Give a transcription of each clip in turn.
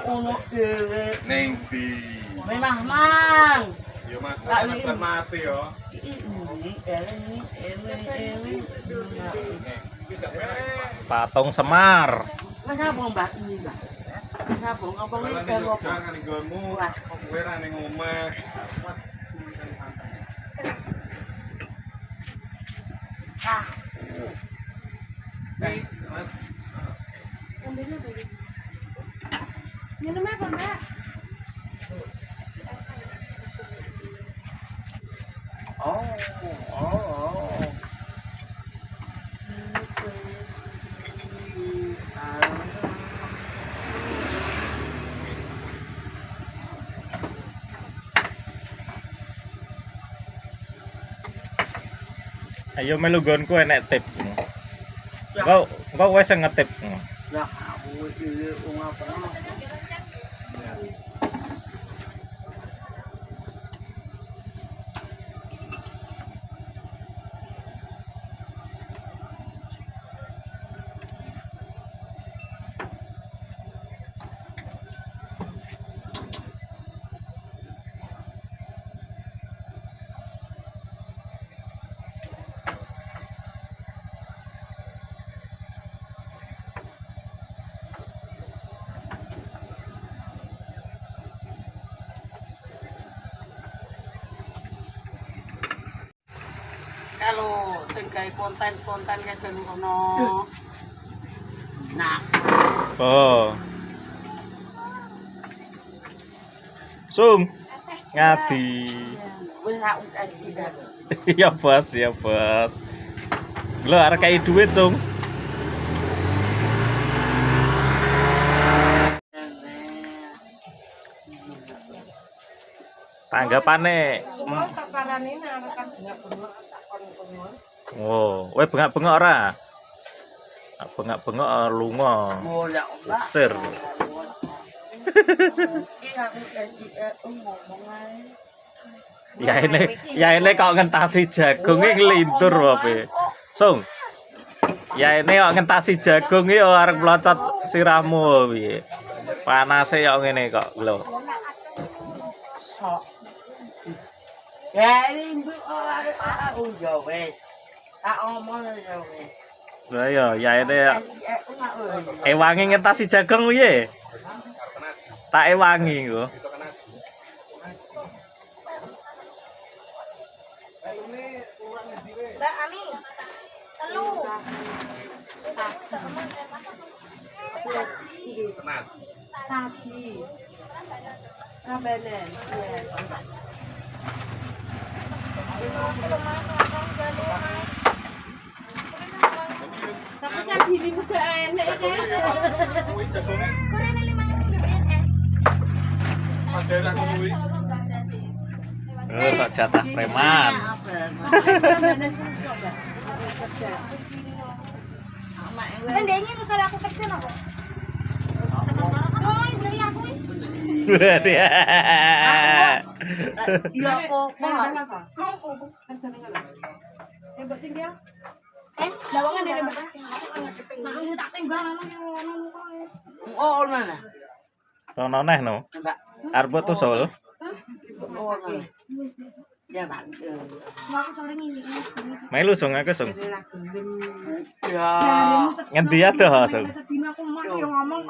ono dhewe. Ning ndi? Memang mang. Yo Mas, kan mati yo. Patung Semar. Mas abang Mbak ini, Mbak. Mas abang apa iki karo apa? Jangan nggonmu. Kowe ra ning omah. Ah, Mas. Minumnya apa, Mbak? oh. Ayo melu gonku enek tip. Engko wis ngetip. Lah aku iki wong apa? Kalau tinggal konten-konten kayak dulu kono. Nah, Oh. Sung. Ngadi. wis aku kasih dah. Ya bos, ya bos. Lo arek kai duit, Sung. Tanggapane. Oh, kowe bengak-bengok ora? Bengak-bengok lunga. Oh, ya Allah. Usir. Iki aku kasih ngomong ae. Ya ini kok ngentasi jagung iki nglintur wae. Sung. Ya ini kok ngentasi jagung iki arep mlocot sirahmu piye. Panase kok ngene kok lho. Sok. Ya ini mbok aku yo wis. Tak omong yo wis. Lah ya ini ewangi ngentasi jagung piye? Tak ewangi kok. Mbak Ami. Telu. Tenat. Tadi. Kabenen. Tapi kan diri juga enak kan. Kuwi jagongnya Kurene 5.000 BNS. ada ra kuwi. Kok jatah preman. Kan dia ingin usaha aku kerja apa? Oh, beli aku. Dia. Ya kok Tinggal. Lawangan dari Mbak. Mau tak timbang anu oh mana? Ono neh no. Mbak. Arep tusul. Oh mana? Ya Pak. Mau aku sore ini. Melu Sung aku Sung. Ya. Ngendi adoh Sung. Sedina aku mah yo ngomong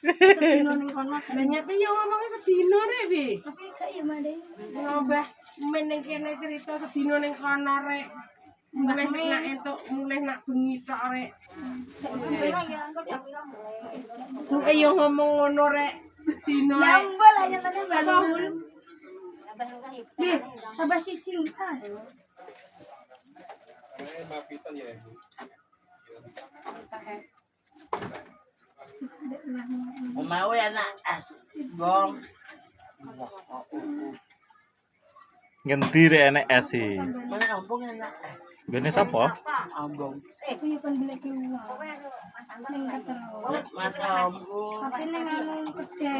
sedina ning kono. Nyati yo ngomongnya sedina rek, Bi. Tapi gak ya Made. Ngobah men ning kene cerita sedina ning kono rek. Mulai nak entuk, mulai nak bengi tok rek. Yo ngomong ngono rek. Sedina rek. Nyambel aja tadi balul. Bi, sabar siji kas. Mapitan ya. Mau anak bong. Ngendi rek enek es iki. Mana kampung anak Gene sapa? ambong. Aku yo kan beli keluar. Ning terus. Mata ambong. Tapi ning anu gede.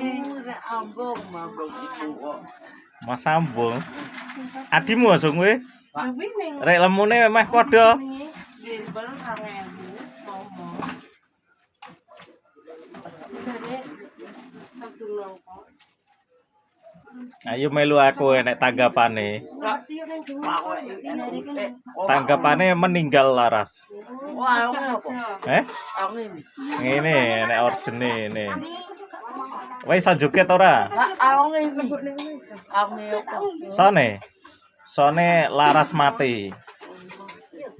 Ambong, ambong itu kok. Mas Sambung. Adimu Sung kowe? Tapi ning Rek lemune meh padha. Dimbel 2.000 ngomong. Dari satu Ayo melu aku enek tanggapane. Tanggapane meninggal laras. Wah, apa? Aku ini. Ngene enek orjene ini. Wis iso joget ora? Aku ini. Aku ini. Sone laras mati.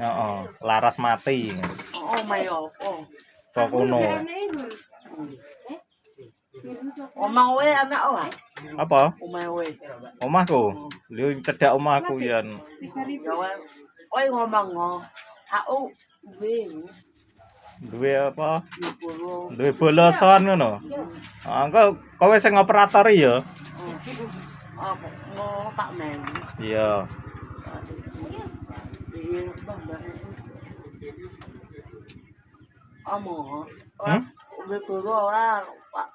Heeh, laras mati. Oh my god. Kok ngono. Omah we anak ora? Apa? Omah we. Omahku. Lho cedhak omahku yen. Ya we. Oi ngomong. Aku we. Duwe apa? Bolo. Duwe boloson ngono. Engko kowe sing operator ya? Apa mau tak men. Iya. Iya, bang. Amo. Udah bolo ora, Pak.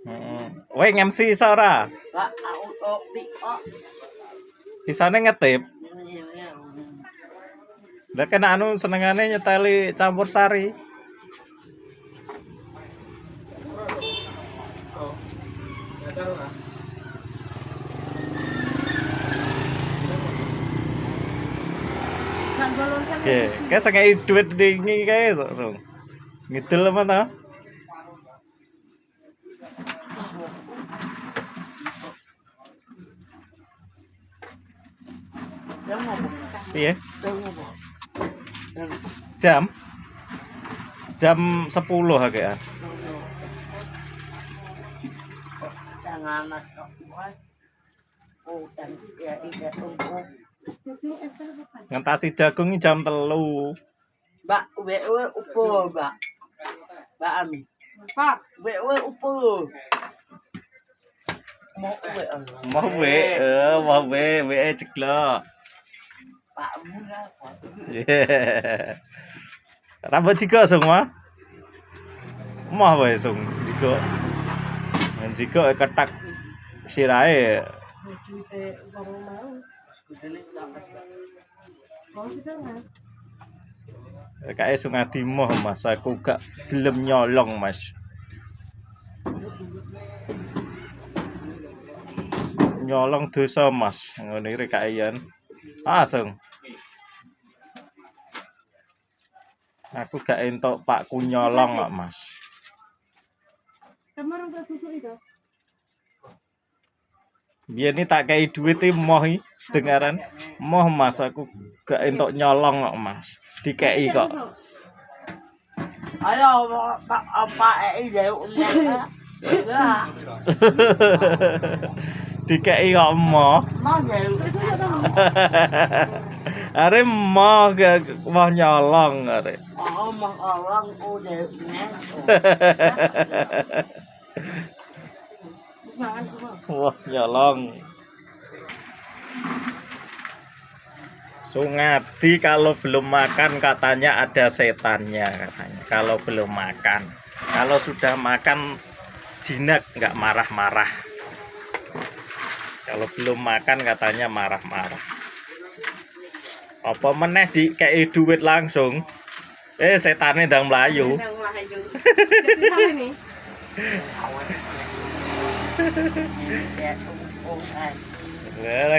Heeh. Kowe nge-MC iso ora? Pak, aku pick Bisane ngetip. Iya. Lah kena anu senengane nyeteli campur sari. Oh. Ya taruh lah. Oke, kayak sengai duit dingi kayak langsung. Ngidul apa tau? Yang ngomong. Iya. Yang ngomong. Jam 10 agak. Jangan masuk. Oh, dan ya iya tunggu. Ngentasi jagung ini jam 3. Mbak, wewe upo, Mbak. Mbak Ami. Pak, Wewe upo. Mau we ceklok. Pak Mula. Rambut jika semua. Mah wae sung jika. Men jika ketak sirahe. Kayak sung adimoh Mas, aku gak gelem nyolong Mas. Nyolong dosa Mas, ngene iki kaeyan. Langsung. Aku gak entuk pakku nyolong kok Mas. Kamu orang susu itu? Biar ini tak kayak duit moh dengaran moh Mas, aku gak entuk nyolong kok Mas. Dikei kok. Ayo, Pak jauh udah. Enggak. Dikei kok moh. Mau jauh. Are moh mau nyolong are. Oh, mau orang udah. Wah, nyolong. Sungadi kalau belum makan katanya ada setannya katanya. Kalau belum makan, kalau sudah makan jinak nggak marah-marah. Kalau belum makan katanya marah-marah. Apa meneh dikei duit langsung? Setannya ndang mlayu.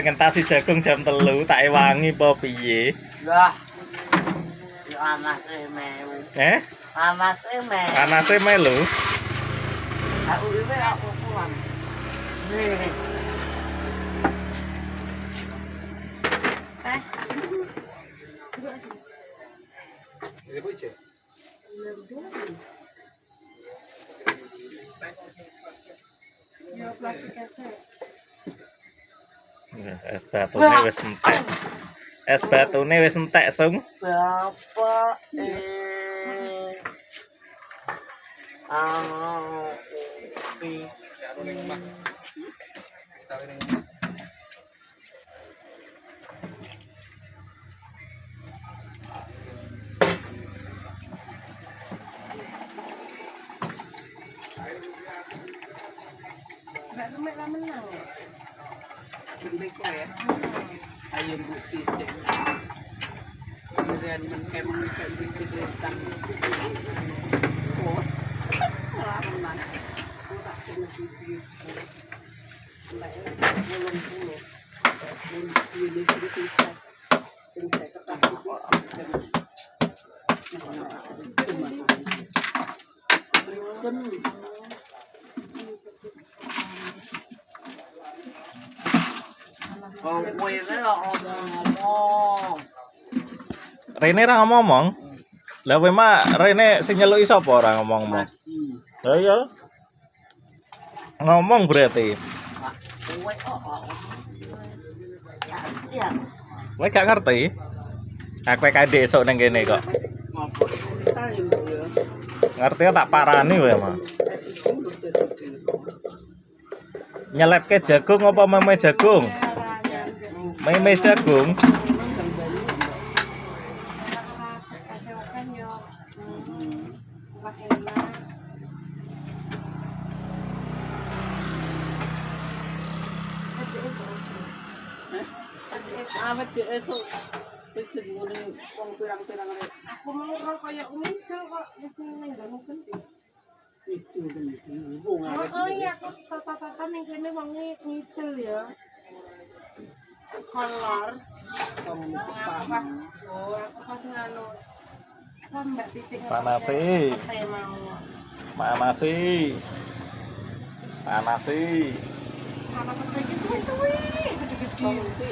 Ngentasi jagung jam 3 tak ewangi apa piye? Lah. Anase melu. Anase melu. Panase melu. Aku iki aku pulang. Ini Bu Cek. Ya plastik kaset. Es batune wis entek. Es batune wis entek, Sung. Bapak Enggak lah menang. bentuk ya. Ayam bukti sih. Kemudian mengkem tentang bos. Lah menang. Oh, kue itu lah ngomong-ngomong. Rene ra ngomong. Lah kowe mah Rene sing nyeluki sapa ora ngomong-ngomong. Lah iya. Ngomong berarti. Kue ya. Kowe gak ngerti. Aku kadek esuk ning kene kok. Ngerti tak parani kowe mah. Nyelepke jagung apa meme jagung? Meme jagung. Awet di esok pesen ngene wong pirang-pirang rek. Aku mau ora kaya umidel kok wis ning nggon penting. Itu penting. Oh iya aku tata-tata ning kene wong ngidel ya. Kolor. Pas. Oh, aku pas nganu. Kok Mbak Titik Panasi. Panasi. Panasi. Apa petik itu gede-gede.